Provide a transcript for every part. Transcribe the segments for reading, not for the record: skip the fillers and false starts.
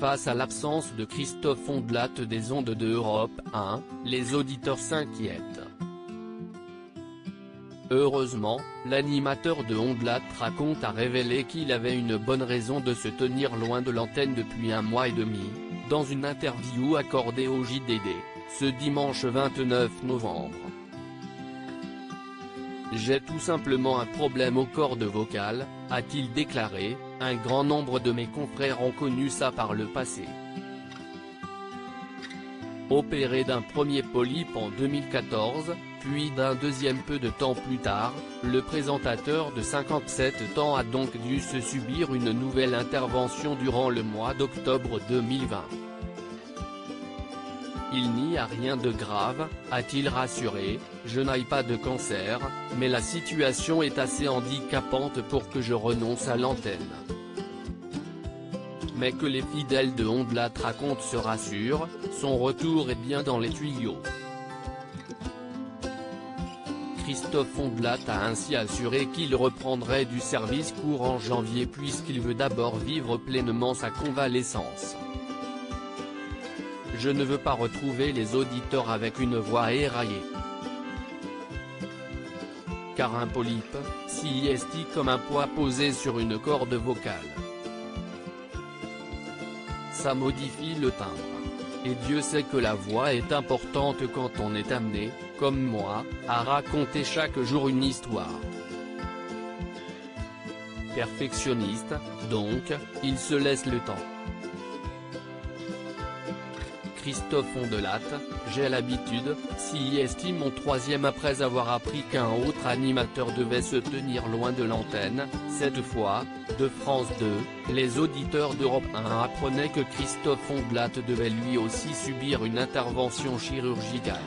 Face à l'absence de Christophe Ondelat des ondes de Europe 1, les auditeurs s'inquiètent. Heureusement, l'animateur de Ondelat raconte a révélé qu'il avait une bonne raison de se tenir loin de l'antenne depuis 1 mois et demi, dans une interview accordée au JDD, ce dimanche 29 novembre. J'ai tout simplement un problème aux cordes vocales, a-t-il déclaré. Un grand nombre de mes confrères ont connu ça par le passé. Opéré d'un premier polype en 2014, puis d'un deuxième peu de temps plus tard, le présentateur de 57 ans a donc dû se subir une nouvelle intervention durant le mois d'octobre 2020. Il n'y a rien de grave, a-t-il rassuré, je n'ai pas de cancer, mais la situation est assez handicapante pour que je renonce à l'antenne. Mais que les fidèles de Ondelat racontent se rassurent, son retour est bien dans les tuyaux. Christophe Ondelat a ainsi assuré qu'il reprendrait du service courant janvier puisqu'il veut d'abord vivre pleinement sa convalescence. Je ne veux pas retrouver les auditeurs avec une voix éraillée. Car un polype, s'y est comme un poids posé sur une corde vocale. Ça modifie le timbre. Et Dieu sait que la voix est importante quand on est amené, comme moi, à raconter chaque jour une histoire. Perfectionniste, donc, il se laisse le temps. Christophe Ondelat, j'ai l'habitude, s'y estime mon troisième après avoir appris qu'un autre animateur devait se tenir loin de l'antenne, cette fois, de France 2, les auditeurs d'Europe 1 apprenaient que Christophe Ondelat devait lui aussi subir une intervention chirurgicale.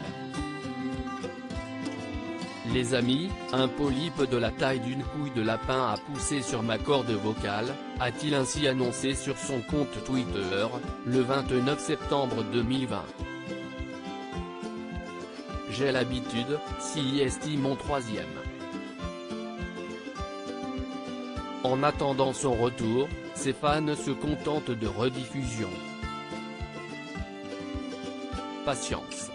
Les amis, un polype de la taille d'une couille de lapin a poussé sur ma corde vocale, a-t-il ainsi annoncé sur son compte Twitter, le 29 septembre 2020. J'ai l'habitude, s'y estime mon troisième. En attendant son retour, ses fans se contentent de rediffusions. Patience.